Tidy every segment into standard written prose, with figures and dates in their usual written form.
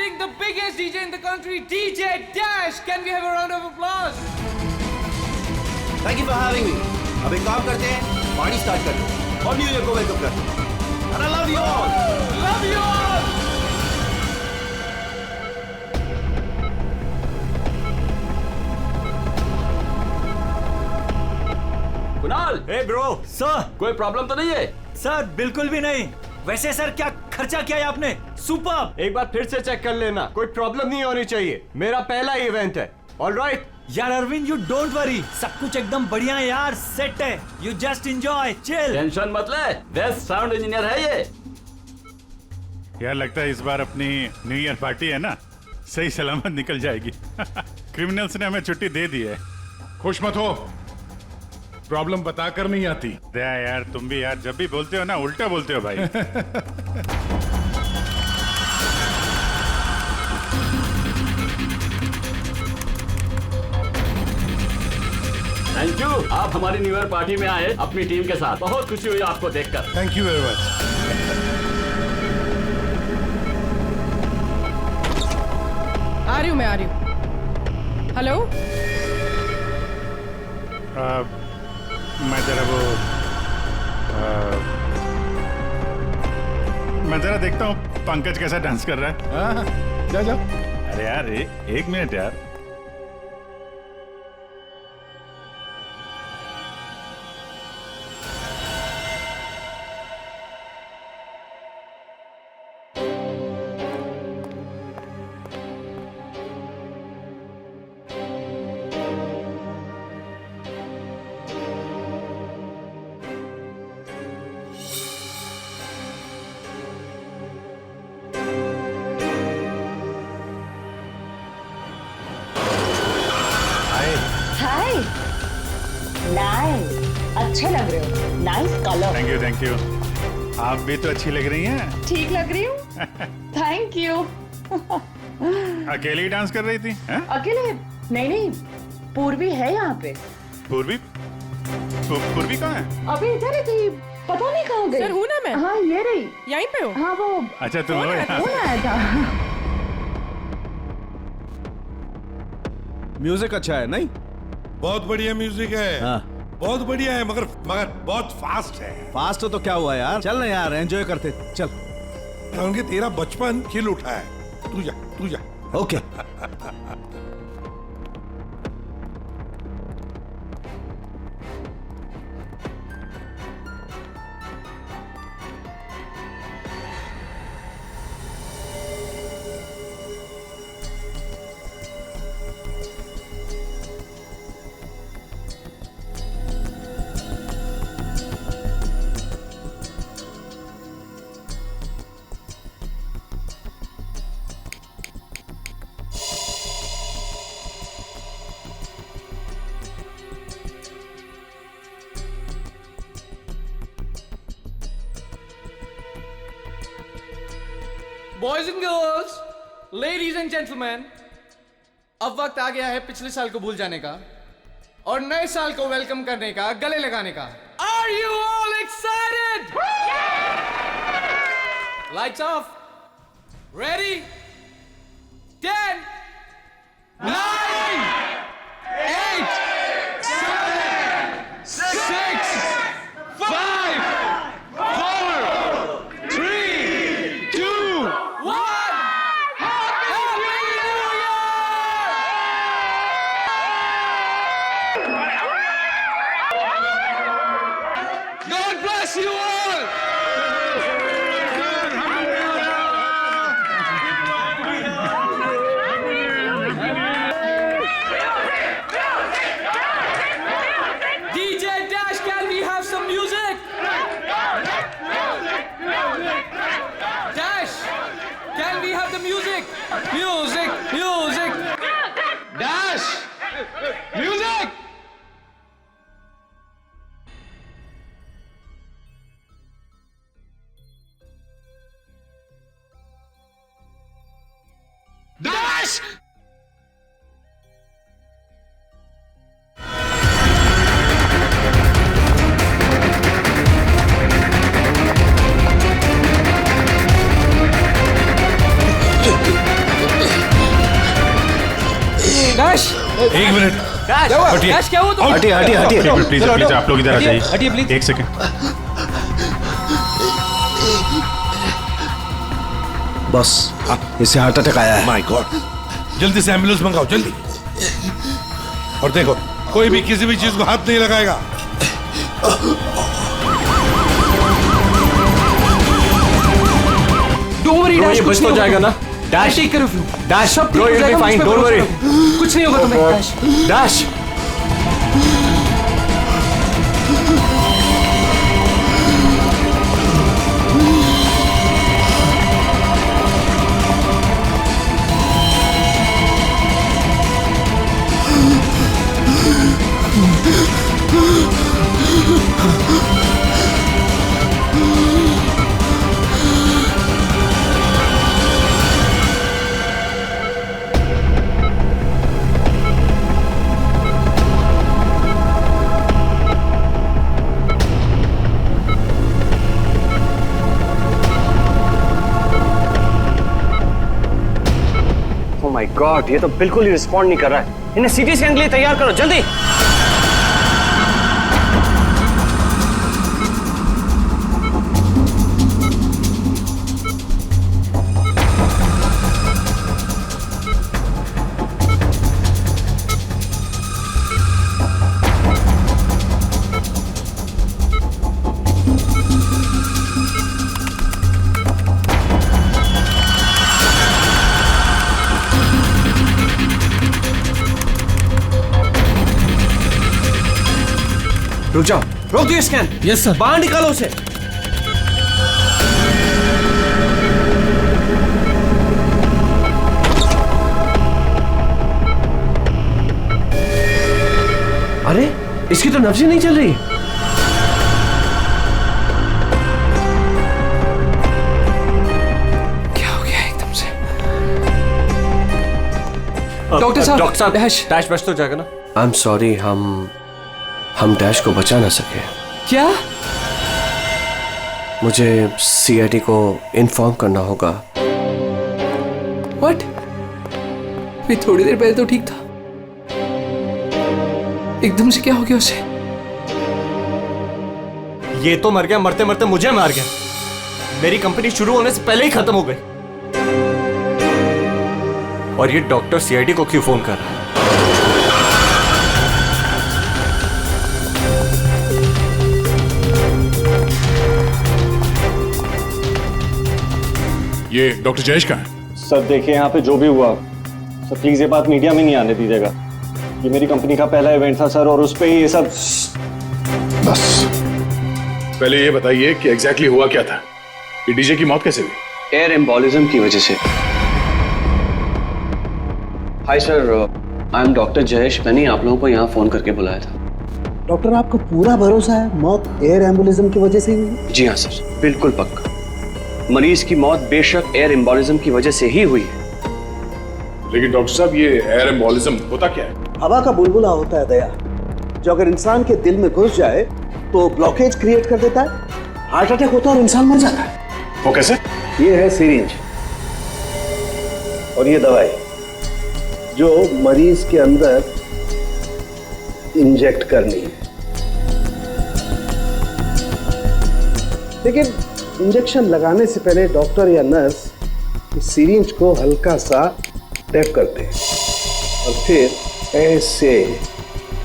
Presenting the biggest DJ in the country, DJ Dash. Can we have a round of applause? Thank you for having me. अब एक काम करते हैं, party start करते हैं और न्यू ईयर को वेलकम करते हैं. And I love you all. Love you all. Kunal, hey bro. Sir, कोई प्रॉब्लम तो नहीं है? सर बिल्कुल भी नहीं. वैसे सर क्या खर्चा किया है आपने? सुपर. एक बार फिर से चेक कर लेना, कोई प्रॉब्लम नहीं होनी चाहिए. मेरा पहला इवेंट है. ऑलराइट. यार अरविंद, यू डोंट वरी, सब कुछ एकदम बढ़िया है यार, सेट है. You just enjoy, chill. Tension मत ले, बेस्ट साउंड इंजीनियर है ये. यार लगता है इस बार अपनी न्यू ईयर पार्टी है ना, सही सलामत निकल जाएगी. क्रिमिनल्स ने हमें छुट्टी दे दी है. खुश मत हो, प्रॉब्लम बताकर नहीं आती. दया यार, तुम भी यार जब भी बोलते हो ना उल्टा बोलते हो भाई. थैंक यू, आप हमारी न्यू ईयर पार्टी में आए अपनी टीम के साथ. बहुत खुशी हुई आपको देखकर. Thank you very much. आ रही हूँ, मैं आ रही हूँ. हेलो, मैं जरा देखता हूँ पंकज कैसा डांस कर रहा है. हाँ, जा जा. अरे यार एक मिनट यार. हाय, नाइस, अच्छे लग रहे हो. Nice colour. Thank you. आप भी तो अच्छी लग रही हैं. ठीक लग रही हूँ. Thank you. अकेली डांस कर रही थी? अकेले नहीं, पूर्वी है यहाँ पे. पूर्वी? पूर्वी कहाँ है? अभी इधर ही थी, पता नहीं कहाँ गई. सर हूँ ना मैं. हाँ ये रही. यहीं पे हो? हाँ वो. अच्छा तुम हो यहाँ. कौन आया था? म्यूजिक अच्छा है नहीं? बहुत बढ़िया म्यूजिक है. हाँ. बहुत बढ़िया है, मगर बहुत फास्ट है. फास्ट हो तो क्या हुआ यार, चल ना यार, एंजॉय करते. चल. क्योंकि तेरा बचपन खिल उठा है. तू जा. Okay. Boys and girls, ladies and gentlemen, अब वक्त आ गया है पिछले साल को भूल जाने का और नए साल को वेलकम करने का, गले लगाने का. Are you all excited? Lights off. Ready? 10, 9, 8, 7, 6, 5, 4, 3, 2, 1. Happy New Year! God bless you all! DJ Dash, can we have some music? Dash, can we have the music? Music! Dash, music! एक minute हटिए dash क्या हुआ तो हटिए हटिए हटिए please please आप लोग इधर आ जाइए। हटिए प्लीज। एक सेकंड। बस इसे हार्ट अटैक आया है। माय गॉड, जल्दी से एम्बुलेंस मंगाओ जल्दी। और देखो कोई भी किसी भी चीज को हाथ नहीं लगाएगा। डोंट वरी डैश, ये बच तो जाएगा ना? Dash take care of you. Dash सब ब्रो, ठीक हो you'll be जाएगा, fine, मुझ पे don't भरोसा worry। करो। कुछ नहीं होगा तुम्हें डैश। डैश माय गॉड, ये तो बिल्कुल ही रिस्पॉन्ड नहीं कर रहा है। इन्हें सीटी स्कैन के लिए तैयार करो जल्दी। रुक जाओ, रोक दियो स्कैन। Yes sir. बाहर निकालो उसे। अरे इसकी तो नब्ज ही नहीं चल रही। क्या हो गया एकदम से? डॉक्टर साहब, डैश बच तो जाएगा ना? आई एम सॉरी, हम डैश को बचा ना सके। क्या? मुझे सीआईडी को इन्फॉर्म करना होगा। व्हाट? मैं थोड़ी देर पहले तो ठीक था, एकदम से क्या हो गया उसे? ये तो मर गया, मरते मरते मुझे मार गया। मेरी कंपनी शुरू होने से पहले ही खत्म हो गई। और ये डॉक्टर सीआईडी को क्यों फोन कर रहा है? ये डॉक्टर जयेश कहाँ है? सर देखिए यहाँ पे जो भी हुआ सर, प्लीज ये बात मीडिया में नहीं आने दीजिएगा। ये मेरी कंपनी का पहला इवेंट था सर, और उस पे ये सब। बस पहले ये बताइए कि एग्जैक्टली हुआ क्या था? ये डीजे की मौत कैसे हुई? एयर एम्बोलिज्म की वजह से। Hi sir, I am doctor Jayesh. मैंने आप लोगों को यहाँ फोन करके बुलाया था। डॉक्टर आपको पूरा भरोसा है मौत एयर एम्बुलिज्म की वजह से हुई? जी हाँ सर, बिल्कुल पक्का। मरीज की मौत बेशक एयर एम्बोलिज्म की वजह से ही हुई है। लेकिन डॉक्टर साहब, ये एयर एम्बोलिज्म होता क्या है? हवा का बुलबुला होता है दया, जो अगर इंसान के दिल में घुस जाए तो ब्लॉकेज क्रिएट कर देता है, हार्ट अटैक होता है और इंसान मर जाता है। वो कैसे? ये है सिरिंज और ये दवाई जो मरीज के अंदर इंजेक्ट करनी है। लेकिन इंजेक्शन लगाने से पहले डॉक्टर या नर्स इस सिरिंज को हल्का सा टैप करते हैं और फिर ऐसे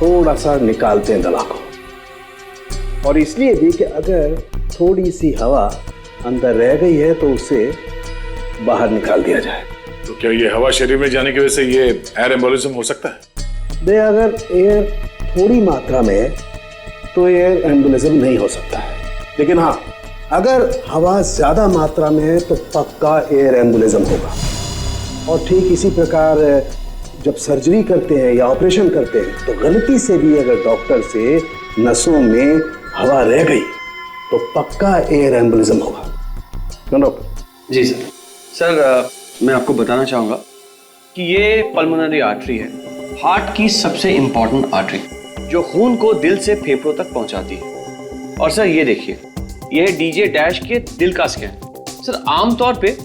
थोड़ा सा निकालते हैं दवा को। और इसलिए भी कि अगर थोड़ी सी हवा अंदर रह गई है तो उसे बाहर निकाल दिया जाए। तो क्या ये हवा शरीर में जाने की वजह से ये एयर एम्बोलिज्म हो सकता है? दे अगर एयर थोड़ी मात्रा में है तो एयर एम्बुलिज्म नहीं हो सकता है, लेकिन हाँ अगर हवा ज्यादा मात्रा में है तो पक्का एयर एम्बुलिज्म होगा। और ठीक इसी प्रकार जब सर्जरी करते हैं या ऑपरेशन करते हैं तो गलती से भी अगर डॉक्टर से नसों में हवा रह गई तो पक्का एयर एम्बुलिज्म होगा। डॉक्टर जी सर। सर मैं आपको बताना चाहूँगा कि ये पल्मोनरी आर्टरी है, हार्ट की सबसे इंपॉर्टेंट आर्टरी जो खून को दिल से फेफड़ों तक पहुंचाती है। और सर ये देखिए, ये है डीजे डैश के दिल का स्कैन। सर आमतौर पे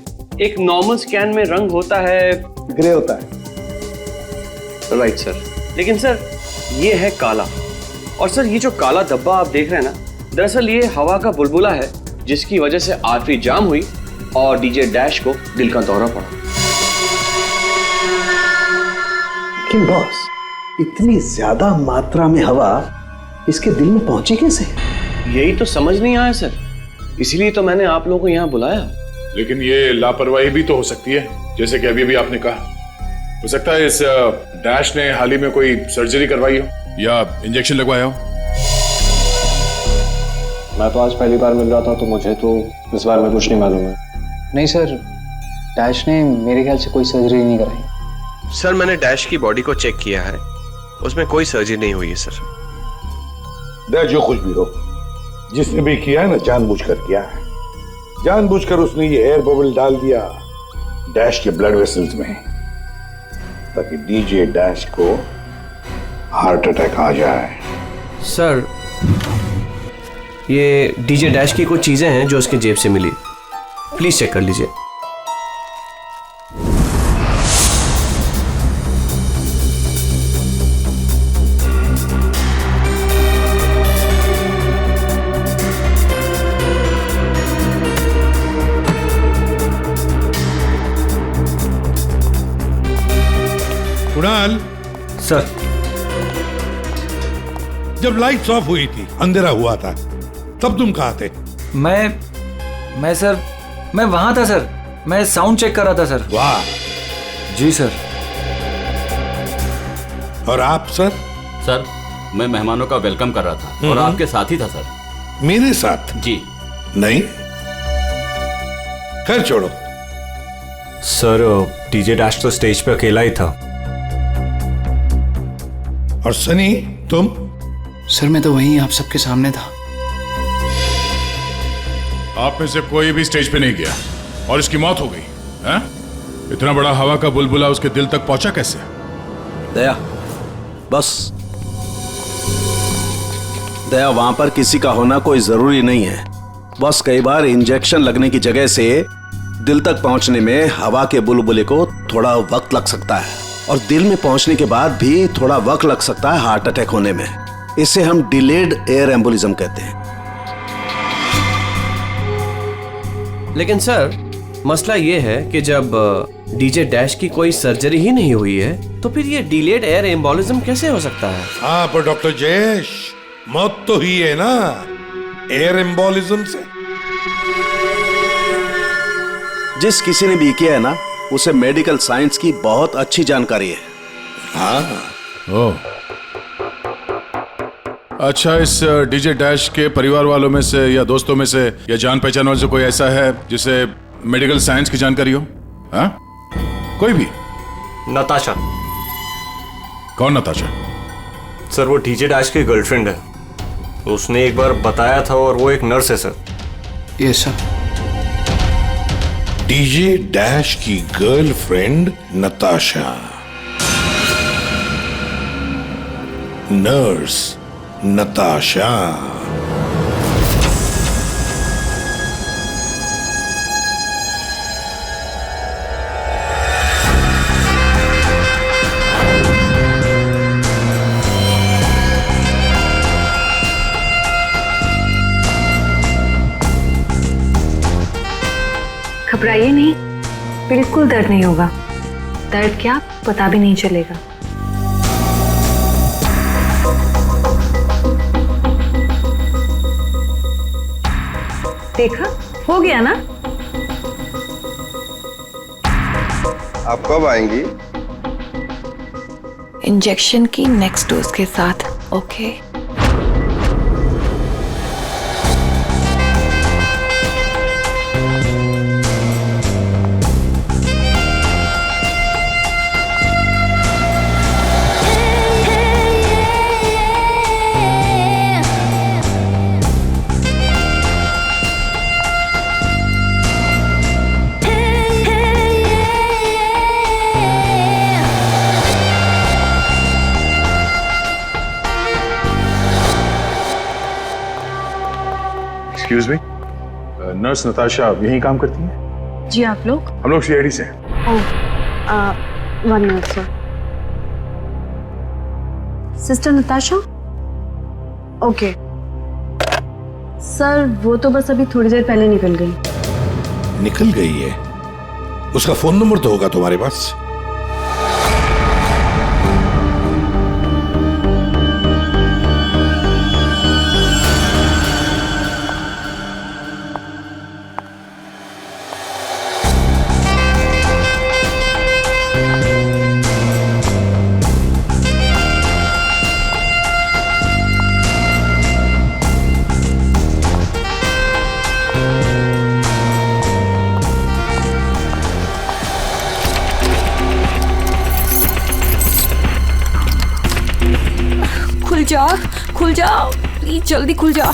एक नॉर्मल स्कैन में रंग होता है, ग्रे होता है। राइट सर, लेकिन सर ये है काला, और सर ये जो काला धब्बा आप देख रहे हैं ना, दरअसल ये हवा का बुलबुला है जिसकी वजह से आर्टरी जाम हुई और डीजे डैश को दिल का दौरा पड़ा। लेकिन बॉस, इतनी ज्यादा मात्रा में हवा इसके दिल में पहुंची कैसे? यही तो समझ नहीं आया सर, इसीलिए तो मैंने आप लोगों को यहाँ बुलाया। लेकिन ये लापरवाही भी तो हो सकती है, जैसे कि अभी भी आपने कहा। हो सकता है इस डैश ने हाल ही में कोई सर्जरी करवाई हो या इंजेक्शन लगवाया हो। मैं तो आज पहली बार मिल रहा था, तो मुझे तो इस बारे में कुछ नहीं मालूम है। नहीं सर, डैश ने मेरे ख्याल से कोई सर्जरी नहीं कराई। सर मैंने डैश की बॉडी को चेक किया है, उसमें कोई सर्जरी नहीं हुई है सर। डैश जो कुछ भी हो, जिसने भी किया है ना, जानबूझकर किया है। जानबूझकर उसने ये एयर बबल डाल दिया डैश के ब्लड वेसल्स में, ताकि डीजे डैश को हार्ट अटैक आ जाए। सर ये डीजे डैश की कुछ चीजें हैं जो उसके जेब से मिली, प्लीज चेक कर लीजिए। कुणाल सर, जब लाइट्स ऑफ हुई थी, अंधेरा हुआ था, तब तुम कहाँ थे? मैं सर, मैं वहां था सर। मैं साउंड चेक कर रहा था सर। वाह। जी सर। और आप सर? सर मैं मेहमानों का वेलकम कर रहा था और आपके साथ ही था सर। मेरे साथ? जी नहीं, खैर छोड़ो। सर डीजे डैश तो स्टेज पे अकेला ही था। और सनी तुम? सर मैं तो वहीं आप सबके सामने था। आप में से कोई भी स्टेज पे नहीं गया और इसकी मौत हो गई है? इतना बड़ा हवा का बुलबुला उसके दिल तक पहुंचा कैसे? दया, बस दया, वहां पर किसी का होना कोई जरूरी नहीं है। बस कई बार इंजेक्शन लगने की जगह से दिल तक पहुंचने में हवा के बुलबुले को थोड़ा वक्त लग सकता है, और दिल में पहुंचने के बाद भी थोड़ा वक्त लग सकता है हार्ट अटैक होने में। इसे हम डिलेड एयर एम्बोलिज्म कहते हैं। लेकिन सर मसला ये है कि जब डीजे डैश की कोई सर्जरी ही नहीं हुई है, तो फिर ये डिलेड एयर एम्बोलिज्म कैसे हो सकता है? हाँ पर डॉक्टर जयेश, मौत तो ही है ना एयर एम्बोलिज्म से। जिस किसी ने भी किया है ना, उसे मेडिकल साइंस की बहुत अच्छी जानकारी है। हाँ। ओह, अच्छा, इस डीजे डैश के परिवार वालों में से या दोस्तों में से या जान पहचान वाले से कोई ऐसा है जिसे मेडिकल साइंस की जानकारी हो? हाँ, कोई भी? नताशा। कौन नताशा? सर वो डीजे डैश की गर्लफ्रेंड है। उसने एक बार बताया था, और वो एक नर्स है sir. Yes sir. DJ dash की गर्लफ्रेंड नताशा, नर्स नताशा। घबराइए नहीं, बिल्कुल दर्द नहीं होगा। दर्द क्या, पता भी नहीं चलेगा। देखा, हो गया ना? आप कब आएंगी? इंजेक्शन की नेक्स्ट डोज के साथ। Okay. Excuse me, nurse Natasha यहीं काम करती हैं? जी, आप लोग? हम लोग सीआईडी से हैं। ओह, 1 minute sir. Sister Natasha? Okay sir, वो तो बस अभी थोड़ी देर पहले निकल गई। निकल गई है? उसका फोन नंबर तो होगा तुम्हारे पास? खुल जा प्लीज, जल्दी खुल जा,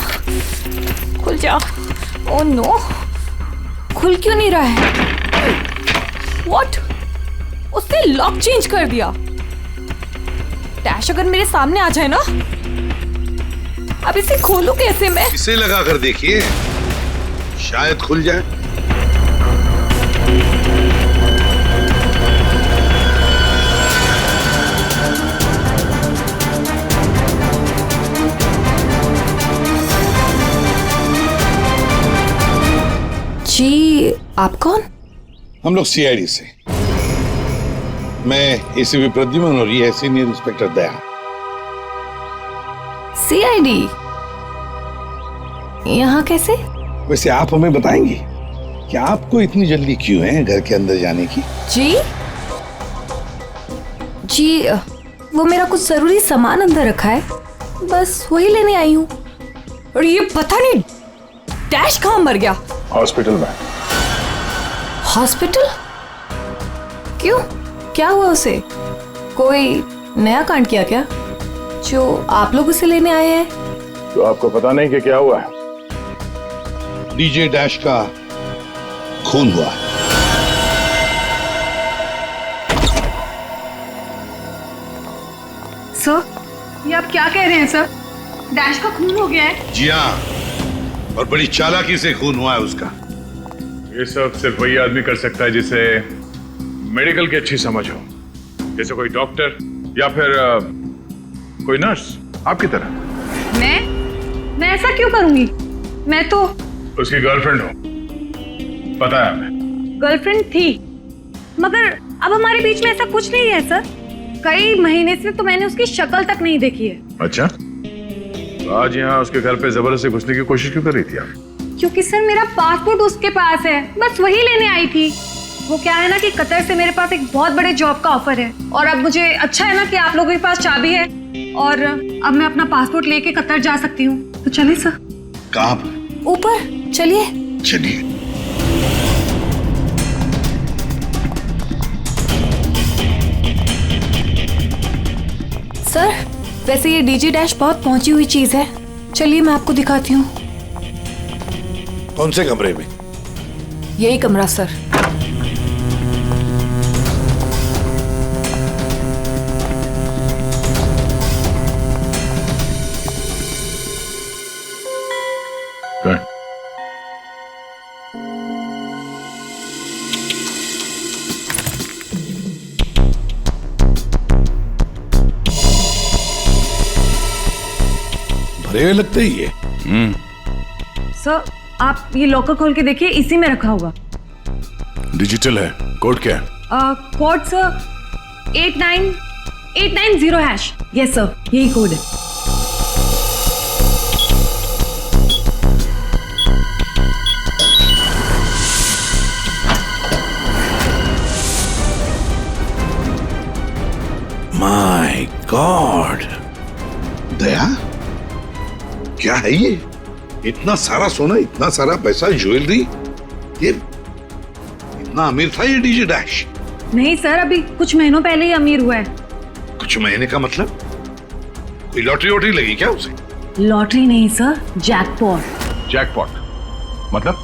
खुल जा। ओह नो, खुल क्यों नहीं रहा है? व्हाट? उसने लॉक चेंज कर दिया। डैश अगर मेरे सामने आ जाए ना, अब इसे खोलूं कैसे मैं? इसे लगा कर देखिए, शायद खुल जाए। जी, आप कौन? हम लोग सीआईडी से। मैं एसीपी प्रद्युमन और ये है सीनियर इंस्पेक्टर दया। सीआईडी यहाँ कैसे? वैसे आप हमें बताएंगी कि आपको इतनी जल्दी क्यों है घर के अंदर जाने की? जी, वो मेरा कुछ जरूरी सामान अंदर रखा है, बस वही लेने आई हूँ। और ये पता नहीं डैश कहाँ मर गया? हॉस्पिटल में। हॉस्पिटल? क्यों, क्या हुआ उसे? कोई नया कांड किया क्या जो आप लोग उसे लेने आए हैं? तो आपको पता नहीं कि क्या हुआ है? डीजे डैश का खून हुआ। सर, ये आप क्या कह रहे हैं सर? डैश का खून हो गया है? जी हाँ, और बड़ी चालाकी से खून हुआ है उसका। ये सब सिर्फ वही आदमी कर सकता है जिसे मेडिकल की अच्छी समझ हो, जैसे कोई डॉक्टर या फिर कोई नर्स आपकी तरह। मैं ऐसा क्यों करूंगी? मैं तो उसकी गर्लफ्रेंड हो, पता है हमें। गर्लफ्रेंड थी, मगर अब हमारे बीच में ऐसा कुछ नहीं है सर। कई महीने से तो मैंने उसकी शक्ल तक नहीं देखी है। अच्छा, तो आज यहाँ उसके घर पे जबरदस्ती घुसने की कोशिश क्यों कर रही थी आप? क्योंकि सर मेरा पासपोर्ट उसके पास है, बस वही लेने आई थी। वो क्या है ना कि कतर से मेरे पास एक बहुत बड़े जॉब का ऑफर है, और अब मुझे अच्छा है ना कि आप लोगों के पास चाबी है, और अब मैं अपना पासपोर्ट लेके कतर जा सकती हूँ। तो चलिए सर। कहाँ पर? ऊपर चलिए। चलिए। सर, वैसे ये डीजे डैश बहुत पहुंची हुई चीज है, चलिए मैं आपको दिखाती हूँ। कौन से कमरे में? यही कमरा सर। भरे हुए लगते ही है। सर, आप ये लॉकर खोल के देखिए, इसी में रखा होगा। डिजिटल है। कोड क्या है? Code sir 89890#। यस सर, यही कोड है। माय गॉड, दया क्या है ये? इतना सारा सोना, इतना सारा पैसा, ज्वेलरी, ये इतना अमीर था ये डीजे डैश? नहीं सर, अभी कुछ महीनों पहले ही अमीर हुआ है। कुछ महीने का मतलब? कोई लॉटरी वॉटरी लगी क्या उसे? लॉटरी नहीं सर, जैकपॉट। जैकपॉट मतलब?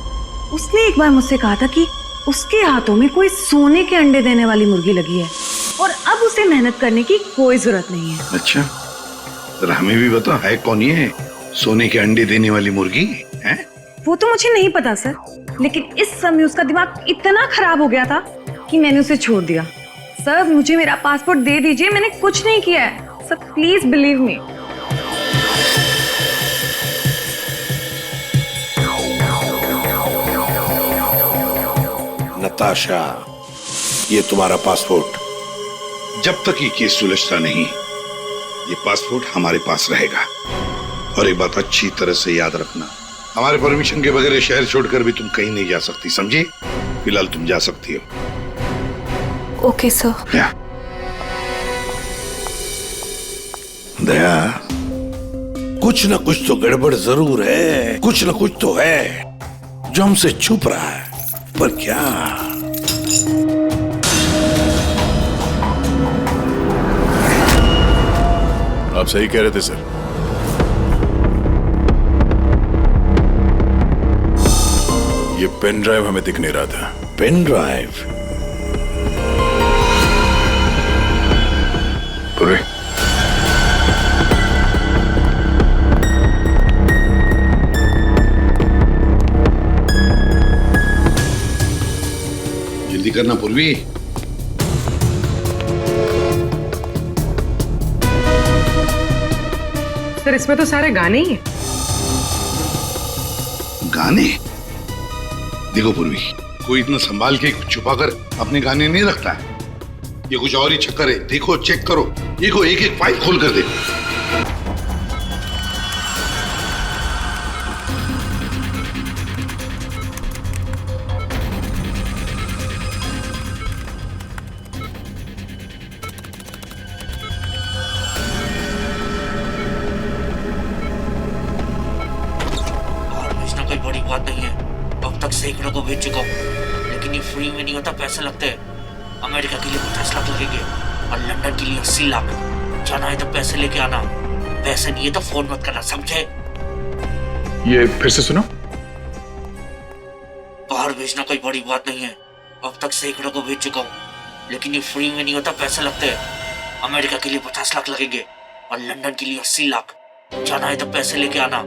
उसने एक बार मुझसे कहा था कि उसके हाथों में कोई सोने के अंडे देने वाली मुर्गी लगी है, और अब उसे मेहनत करने की कोई जरूरत नहीं है। अच्छा, जरा हमें भी बता, है कौन ये सोने के अंडे देने वाली मुर्गी है? वो तो मुझे नहीं पता सर, लेकिन इस समय उसका दिमाग इतना खराब हो गया था कि मैंने उसे छोड़ दिया। सर, मुझे मेरा पासपोर्ट दे दीजिए, मैंने कुछ नहीं किया है। Sir please believe me. Natasha, ये तुम्हारा पासपोर्ट, जब तक ये केस सुलझता नहीं ये पासपोर्ट हमारे पास रहेगा। और एक बात अच्छी तरह से याद रखना, हमारे परमिशन के बगैर शहर छोड़कर भी तुम कहीं नहीं जा सकती, समझी? फिलहाल तुम जा सकती हो। Okay sir. दया, कुछ ना कुछ तो गड़बड़ जरूर है, कुछ ना कुछ तो है जो हमसे छुप रहा है, पर क्या? आप सही कह रहे थे सर। ये पेन ड्राइव हमें दिख नहीं रहा था। Pen drive? पूरे जल्दी करना पूर्वी। सर इसमें तो सारे गाने ही हैं। गाने? देखो पूर्वी, कोई इतना संभाल के छुपाकर अपने गाने नहीं रखता है। ये कुछ और ही चक्कर है। देखो, चेक करो, देखो, एक एक फाइल खोल कर देखो। कोई बड़ी बात नहीं है, अब तक सैकड़ों को भेज चुका हूँ, लेकिन ये फ्री में नहीं होता, पैसे लगते हैं। अमेरिका के लिए 50 लाख लगेंगे और लंदन के लिए 80 लाख। जाना है तो पैसे लेके आना, पैसे नहीं है तो फोन मत करना, समझे? ये फिर से सुनो। बाहर भेजना कोई बड़ी बात नहीं है, अब तक सैकड़ों को भेज चुका हूँ, लेकिन ये फ्री में नहीं होता, पैसे लगते हैं। अमेरिका के लिए 50 लाख लगेंगे और लंदन के लिए 80 लाख। जाना है तो पैसे लेके आना,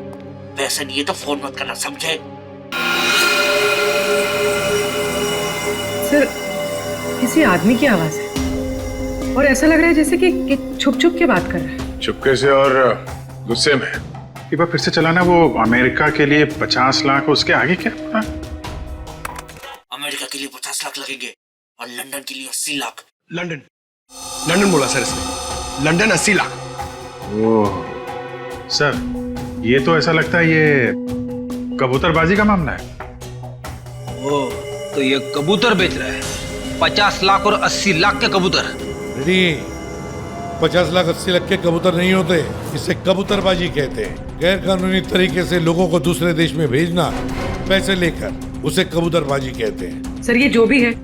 पैसे नहीं है तो फोन मत करना, समझे? सर किसी आदमी की आवाज है और ऐसा लग रहा है जैसे कि छुप छुप के बात कर रहा है। चुपके से और गुस्से में। एक बार फिर से चलाना। वो अमेरिका के लिए 50 लाख, उसके आगे क्या? अमेरिका के लिए 50 लाख लगेंगे और लंदन के लिए 80 लाख। लंदन बोला सर इसने, लंदन 80 लाख। ओह सर, ये तो ऐसा लगता है ये कबूतरबाजी का मामला है। ओ, तो ये कबूतर बेच रहा है, 50 लाख और 80 लाख के कबूतर। रेडी, 50 लाख 80 लाख के कबूतर नहीं होते, इसे कबूतरबाजी कहते हैं। गैर कानूनी तरीके से लोगों को दूसरे देश में भेजना पैसे लेकर, उसे कबूतरबाजी कहते हैं। सर ये जो भी है,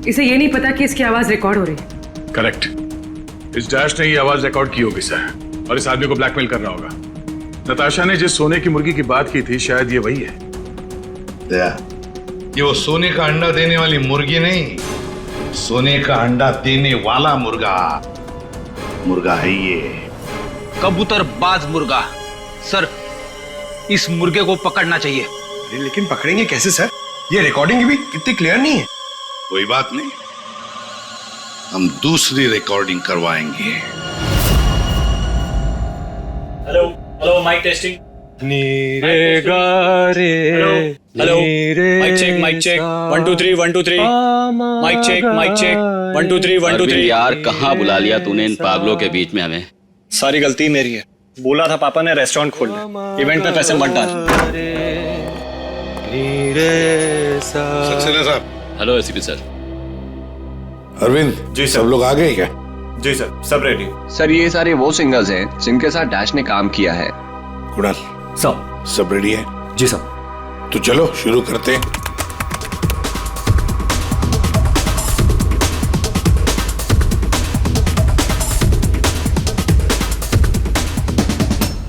इसे ये नहीं पता कि इसकी आवाज रिकॉर्ड हो रही है। करेक्ट, इस डैश ने ये आवाज रिकॉर्ड की होगी सर, और इस आदमी को ब्लैकमेल कर रहा होगा। नताशा ने जिस सोने की मुर्गी की बात की थी, शायद ये वही है। दया, ये वो सोने का अंडा देने वाली मुर्गी नहीं, सोने का अंडा देने वाला मुर्गा है ये। कबूतरबाज मुर्गा। सर इस मुर्गे को पकड़ना चाहिए। अरे लेकिन पकड़ेंगे कैसे सर? ये रिकॉर्डिंग भी कितनी क्लियर नहीं है। कोई बात नहीं, हम दूसरी रिकॉर्डिंग करवाएंगे। Hello hello, mic testing. नीरे गा रे। Hello, mic check, mic check, 1 2 3 1 2 3। Mic check, mic check, 1 2 3 1 2 3। यार कहाँ बुला लिया तूने इन पागलों के बीच में हमें? सारी गलती मेरी है, बोला था पापा ने रेस्टोरेंट खोलना, इवेंट में पैसे मत डाल। सक्सेना साहब। Hello ACP sir. Arvind ji sir. सब लोग आ गए क्या? जी सर, सब रेडी। सर ये सारे वो सिंगर्स हैं जिनके साथ डैश ने काम किया है। कुणाल सब रेडी है? जी सर। तो चलो शुरू करते हैं।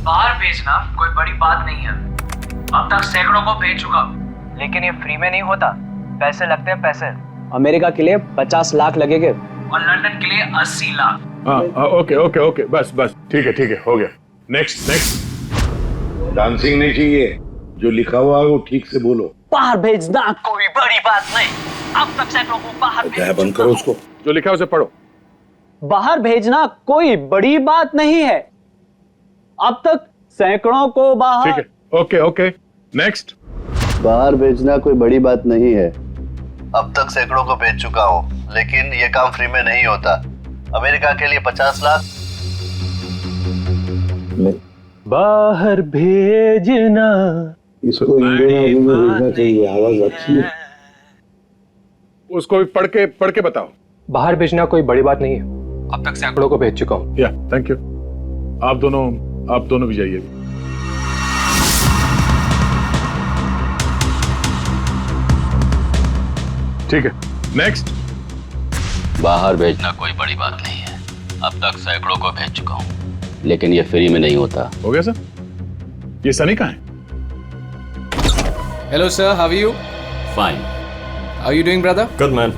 बाहर भेजना कोई बड़ी बात नहीं है, अब तक सैकड़ों को भेज चुका, लेकिन ये फ्री में नहीं होता, पैसे लगते हैं, पैसे। अमेरिका के लिए 50 लाख लगेंगे और लंदन के लिए 80 लाख। हाँ ओके ओके ओके, बस बस, ठीक है, हो गया। Next next. डांसिंग नहीं चाहिए, जो लिखा हुआ है वो ठीक से बोलो। बाहर भेजना कोई बड़ी बात नहीं, अब तक सैकड़ों को बाहर बंद करो उसको। जो लिखा है उसे पढ़ो। बाहर भेजना कोई बड़ी बात नहीं है। अब तक सैकड़ों को बाहर। ठीक है, ओके ओके, नेक्स्ट। बाहर भेजना कोई बड़ी बात नहीं है। अब तक सैकड़ों को भेज चुका हूँ, लेकिन ये काम फ्री में नहीं होता। अमेरिका के लिए 50 लाख। बाहर भेजना। इसको इंडियन में भेजना चाहिए, आवाज अच्छी है। उसको भी पढ़ के बताओ। बाहर भेजना कोई बड़ी बात नहीं है। अब तक सैकड़ों को भेज चुका हूँ। या थैंक यू। आप दोनों भी जाइए। ठीक है, नेक्स्ट। बाहर भेजना कोई बड़ी बात नहीं है। अब तक सैकड़ों को भेज चुका हूँ, लेकिन ये फ्री में नहीं होता। हो गया सर? ये सनी कहाँ है? Hello sir, how are you? Fine. How you doing brother? Good man.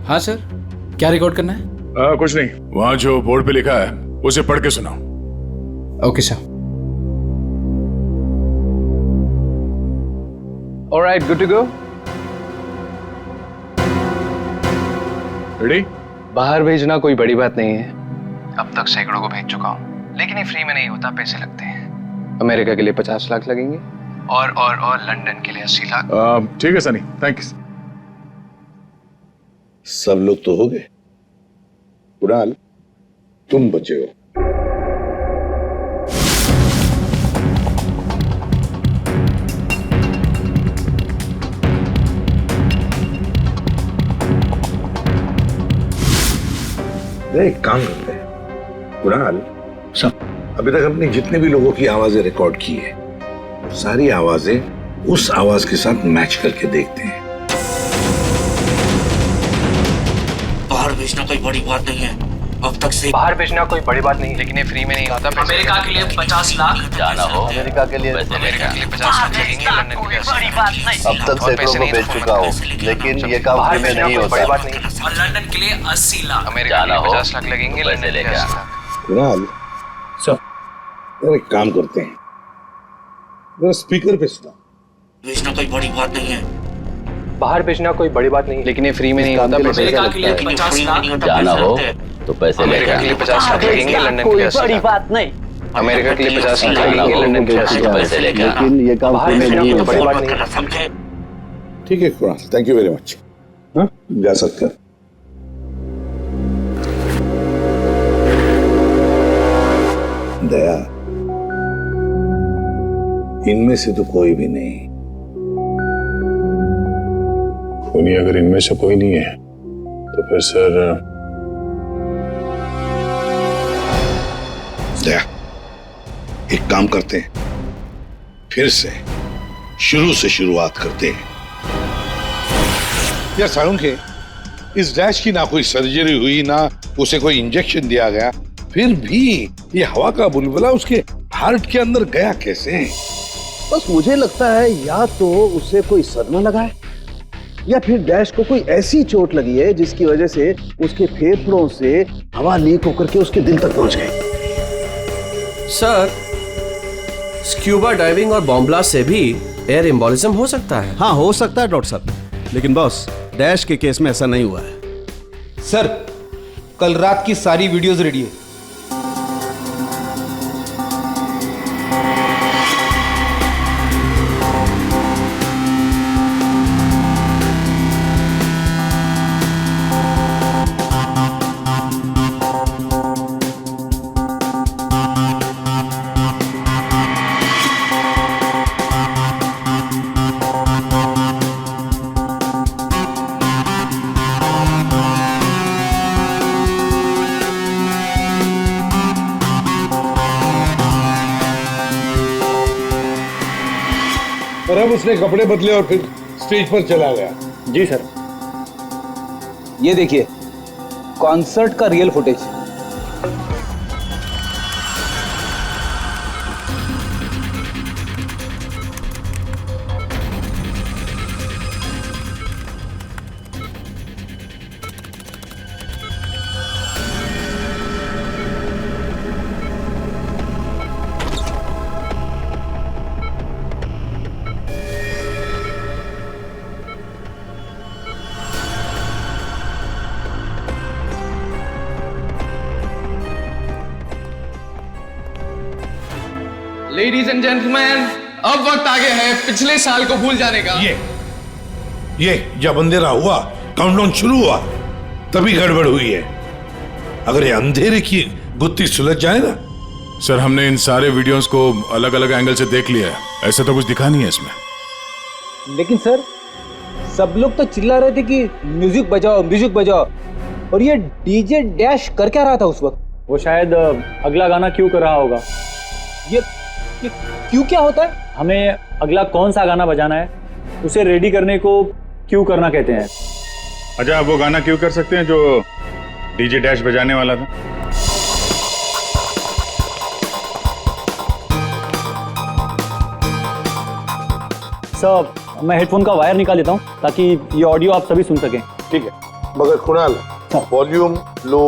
हाँ सर, क्या रिकॉर्ड करना है? कुछ नहीं, वहां जो बोर्ड पे लिखा है उसे पढ़ के सुनाओ। Okay sir. Alright, good to go. Ready? बाहर भेजना कोई बड़ी बात नहीं है। अब तक सैकड़ों को भेज चुका हूँ, लेकिन ये फ्री में नहीं होता, पैसे लगते हैं। अमेरिका के लिए 50 लाख लगेंगे और लंदन के लिए 80 लाख। ठीक है सनी, थैंक्स। सब लोग तो हो गए। कुणाल, तुम बचे हो। एक काम करते हैं कुणाल, सब अभी तक हमने जितने भी लोगों की आवाजें रिकॉर्ड की है, सारी आवाजें उस आवाज के साथ मैच करके देखते हैं। बाहर भेजना कोई बड़ी बात नहीं है। अब तक से बाहर भेजना कोई बड़ी बात नहीं, लेकिन ये फ्री में नहीं होता। अमेरिका के लिए 50 लाख। जाना हो अमेरिका के लिए 50 लाख लगेंगे, लंदन के लिए 80 लाख। अब तक सैकड़ों को भेज चुका हूँ, लेकिन ये काम फ्री में नहीं होता। बड़ी बात नहीं। और लंदन के लिए 80 लाख। अमेरिका के लिए 50 लाख लगेंगे, लंदन के लिए 80 लाख। कुणाल, सब एक काम करते हैं, जरा स्पीकर पे सुना। भेजना कोई बड़ी बात नहीं है। बाहर भेजना कोई बड़ी बात नहीं, लेकिन ये फ्री में नहीं होता। अमेरिका के लिए 50 लाख। जाना हो तो पैसे अमेरिका के लिए 50 लाख लगेंगे, लंदन के लिए 80 लाख। बात नहीं। अमेरिका के लिए 50 लाख लगेंगे, लंदन के लिए 80 लाख। पैसे लेके आना। लेकिन ये काम बाहर फ्री में भेजना नहीं कोई होता। बड़ी बात नहीं। समझे? ठीक है Kunal, thank you very much. हाँ, जा सकते हैं। दया, इनमें से तो कोई भी नहीं। खूनी अगर इनमें से कोई नहीं है तो फिर सर दया, एक काम करते हैं, फिर से शुरू से शुरुआत करते हैं। यार साळुंखे, इस डैश की ना कोई सर्जरी हुई, ना उसे कोई इंजेक्शन दिया गया, फिर भी ये हवा का बुलबुला उसके हार्ट के अंदर गया कैसे? बस मुझे लगता है या तो उसे कोई सदमा लगा है, या फिर डैश को कोई ऐसी चोट लगी है जिसकी वजह से उसके फेफड़ों से हवा लीक होकर के उसके दिल तक पहुंच गई। सर, स्क्यूबा डाइविंग और बॉम्ब ब्लास्ट से भी एयर एम्बोलिज्म हो सकता है। हाँ, हो सकता है डॉक्टर साहब, लेकिन बॉस डैश के केस में ऐसा नहीं हुआ है। सर, कल रात की सारी वीडियोस रेडी है। और अब उसने कपड़े बदले और फिर स्टेज पर चला गया। जी सर, ये देखिए कॉन्सर्ट का real footage. Ladies and gentleman, अब वक्त आ गया है पिछले साल को भूल जाने का। ये जब अंधेरा हुआ, काउंटडाउन शुरू हुआ, तभी गड़बड़ हुई है। अगर ये अंधेरे की गुत्थी सुलझ जाए ना। सर, हमने इन सारे वीडियोस को अलग अलग एंगल से देख लिया है, ऐसा तो कुछ दिखा नहीं है इसमें। लेकिन सर, सब लोग तो चिल्ला रहे थे कि म्यूजिक बजाओ, और ये डीजे डैश कर क्या रहा था उस वक्त? वो शायद अगला गाना क्यों कर रहा होगा। ये क्यों क्या होता है? हमें अगला कौन सा गाना बजाना है उसे रेडी करने को क्यों करना कहते हैं। अच्छा, आप वो गाना क्यों कर सकते हैं जो डीजे डैश बजाने वाला था? सर, मैं हेडफोन का वायर निकाल देता हूँ ताकि ये ऑडियो आप सभी सुन सकें। ठीक है, मगर कुणाल, वॉल्यूम लो।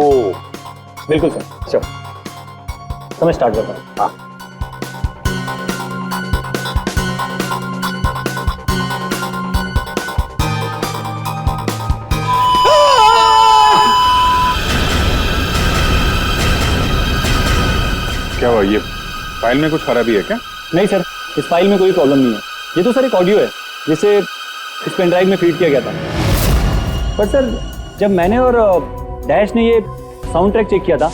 बिल्कुल सर, चलो तो मैं स्टार्ट करता हूँ। हाँ। क्या हुआ? ये फाइल में कुछ खराबी है क्या? नहीं सर, इस फाइल में कोई प्रॉब्लम नहीं है। ये तो सर एक ऑडियो है जिसे इस पेन ड्राइव में फीड किया गया था। पर सर, जब मैंने और डैश ने ये साउंड ट्रैक चेक किया था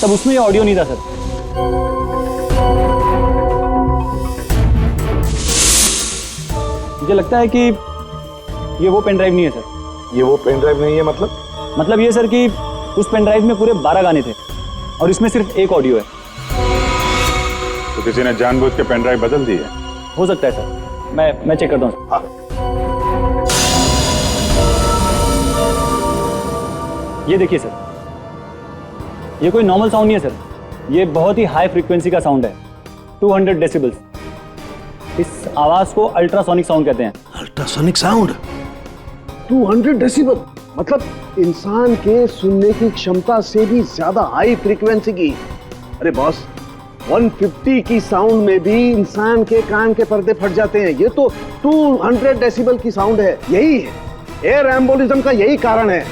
तब उसमें ये ऑडियो नहीं था सर। मुझे लगता है कि ये वो पेन ड्राइव नहीं है सर। ये वो पेन ड्राइव नहीं है मतलब ये सर कि उस पेन ड्राइव में पूरे 12 गाने थे और इसमें सिर्फ एक ऑडियो है। तो किसी ने जानबूझ के पेन ड्राइव बदल दी है? हो सकता है सर, मैं चेक करता हूँ। हाँ। ये देखिए सर, ये कोई नॉर्मल साउंड नहीं है सर, ये बहुत ही हाई फ्रीक्वेंसी का साउंड है, 200 डेसिबल्स। इस आवाज को अल्ट्रासोनिक साउंड कहते हैं। अल्ट्रासोनिक साउंड 200 डेसिबल, मतलब इंसान के सुनने की क्षमता से भी ज्यादा हाई फ्रीक्वेंसी की। अरे बॉस, 150 की साउंड में भी इंसान के कान के पर्दे फट जाते हैं, ये तो 200 डेसिबल की साउंड है। यही है एयर एम्बोलिज्म का, यही कारण है,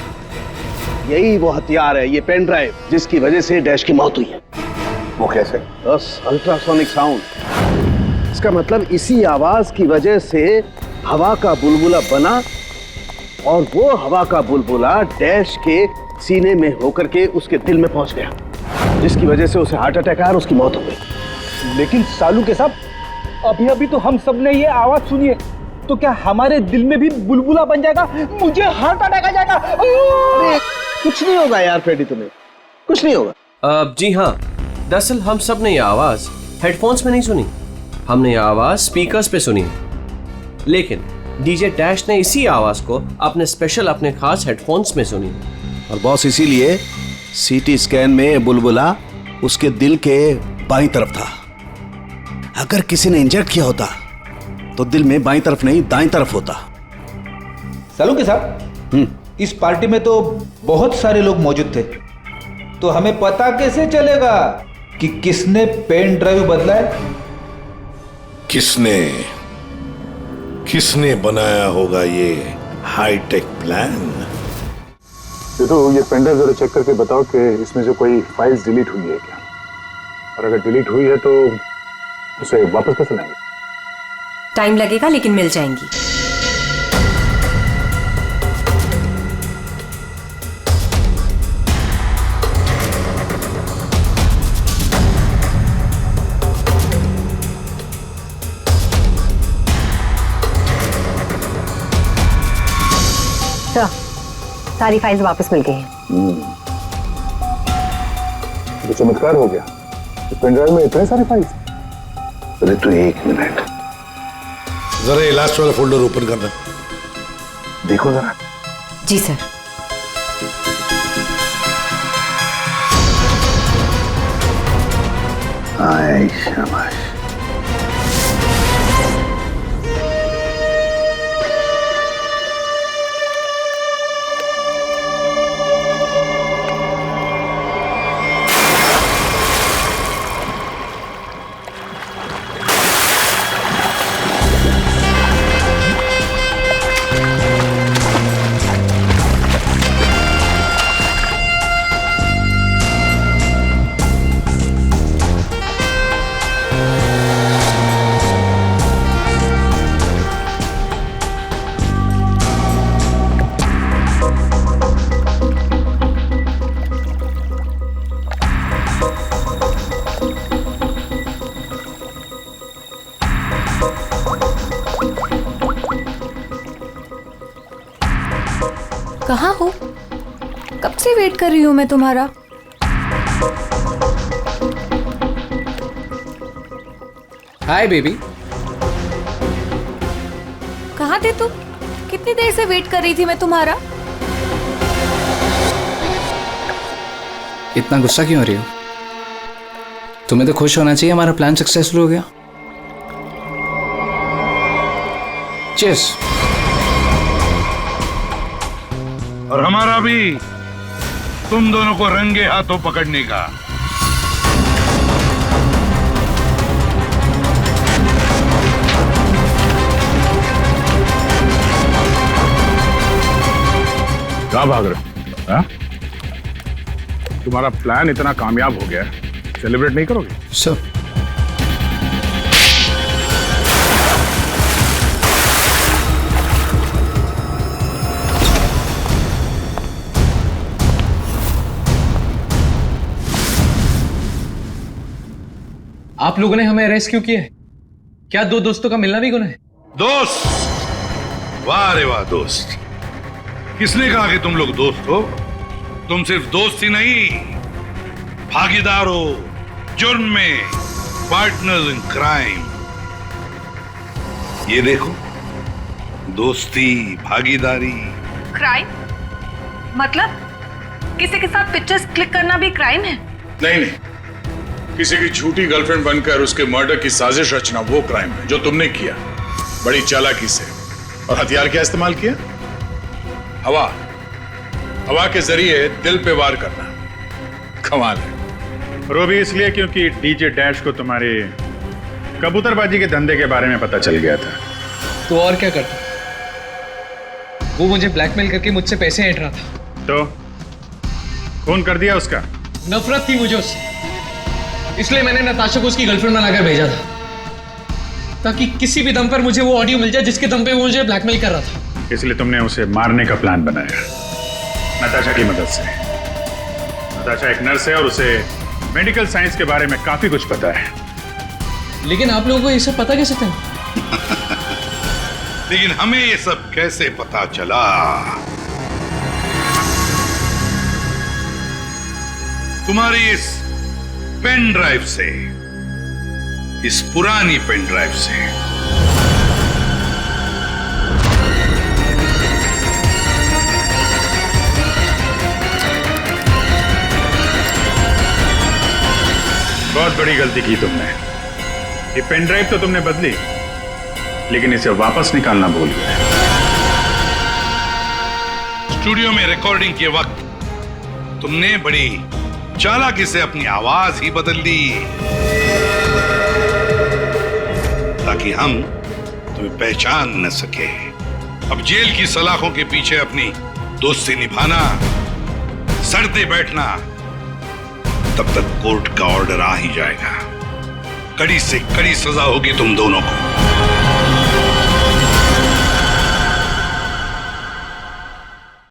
यही वो हथियार है, ये पेन ड्राइव जिसकी वजह से डैश की मौत हुई है। वो कैसे? बस अल्ट्रासोनिक साउंड। इसका मतलब इसी आवाज की वजह से हवा का बुलबुला बना और वो हवा का बुलबुला डैश के सीने में होकर के उसके दिल में पहुंच गया, जिसकी वजह से उसे हार्ट अटैक आया और उसकी मौत हो गई। लेकिन सालू के साहब, अभी तो हम सब ने ये आवाज सुनी है, तो क्या हमारे दिल में भी बुलबुला बन जाएगा? मुझे हार्ट अटैक आ जाएगा। अरे कुछ नहीं होगा यार फ्रेडी, तुम्हें कुछ नहीं होगा। जी हाँ, दरअसल हम सब ने ये आवाज हेडफोन्स में नहीं सुनी, हमने ये आवाज स्पीकर्स पे सुनी। लेकिन डीजे डैश ने इसी आवाज को अपने खास हेडफोन्स में सुनी। और बॉस, इसीलिए सीटी स्कैन में बुलबुला उसके दिल के बाईं तरफ था। अगर किसी ने इंजेक्ट किया होता तो दिल में बाईं तरफ नहीं दाईं तरफ होता। सालू के साहब, इस पार्टी में तो बहुत सारे लोग मौजूद थे, तो हमें पता कैसे चलेगा कि किसने पेन ड्राइव बदला है? किसने बनाया होगा ये हाईटेक प्लान? तो ये पेन ड्राइव जरा चेक करके बताओ कि इसमें से कोई फाइल्स डिलीट हुई है क्या, और अगर डिलीट हुई है तो उसे वापस कैसे लाएंगे? टाइम लगेगा लेकिन मिल जाएंगी। सारी फाइल्स वापस मिल गई हैं। तो चमत्कार हो गया, इस पेन ड्राइव में इतने सारे फाइल्स। अरे तो एक मिनट, जरा ये लास्ट वाला फोल्डर ओपन करना, देखो जरा। जी सर। आए शाबाश। कहाँ हो? कब से वेट कर रही हूँ मैं तुम्हारा। Hi baby. कहाँ थे तुम? कितनी देर से वेट कर रही थी मैं तुम्हारा। इतना गुस्सा क्यों हो रही हो? तुम्हें तो खुश होना चाहिए, हमारा प्लान सक्सेसफुल हो गया। चीयर्स। और हमारा भी तुम दोनों को रंगे हाथों पकड़ने का। कहाँ भाग रहे हो? हाँ? तुम्हारा प्लान इतना कामयाब हो गया, सेलिब्रेट नहीं करोगे? सर आप लोगों ने हमें अरेस्ट क्यों किया है? क्या दो दोस्तों का मिलना भी गुनाह है? दोस्त? वाह रे वाह दोस्त। किसने कहा कि तुम लोग दोस्त हो? तुम सिर्फ दोस्त ही नहीं, भागीदार हो जुर्म में, पार्टनर्स इन क्राइम। ये देखो, दोस्ती, भागीदारी। क्राइम मतलब किसी के साथ पिक्चर्स क्लिक करना भी क्राइम है? नहीं नहीं, किसी की झूठी गर्लफ्रेंड बनकर उसके मर्डर की साजिश रचना वो क्राइम है जो तुमने किया, बड़ी चालाकी से। और हथियार क्या इस्तेमाल किया? हवा। हवा के जरिए दिल पे वार करना, कमाल है। और वो भी इसलिए क्योंकि डीजे डैश को तुम्हारे कबूतरबाजी के धंधे के बारे में पता चल गया था। तो और क्या करता? वो मुझे ब्लैकमेल करके मुझसे पैसे ऐंठ रहा था। तो खून कर दिया उसका? नफरत थी मुझे उससे, इसलिए मैंने नताशा को उसकी गर्लफ्रेंड बनाकर भेजा था, ताकि किसी भी दम पर मुझे वो ऑडियो मिल जाए जिसके दम पे वो मुझे ब्लैकमेल कर रहा था। इसलिए तुमने उसे मारने का प्लान बनाया नताशा की मदद से। नताशा एक नर्स है और उसे मेडिकल साइंस के बारे में काफी कुछ पता है। लेकिन आप लोगों को ये सब पता कैसे था? लेकिन हमें ये सब कैसे पता चला? तुम्हारी इस पेन ड्राइव से, इस पुरानी पेन ड्राइव से। बहुत बड़ी गलती की तुमने। ये पेन ड्राइव तो तुमने बदली, लेकिन इसे वापस निकालना भूल गए। स्टूडियो में रिकॉर्डिंग के वक्त तुमने बड़ी चालाकी से अपनी आवाज ही बदल दी, ताकि हम तुम्हें पहचान न सके। अब जेल की सलाखों के पीछे अपनी दोस्ती निभाना, सड़ते बैठना, तब तक कोर्ट का ऑर्डर आ ही जाएगा। कड़ी से कड़ी सजा होगी तुम दोनों को।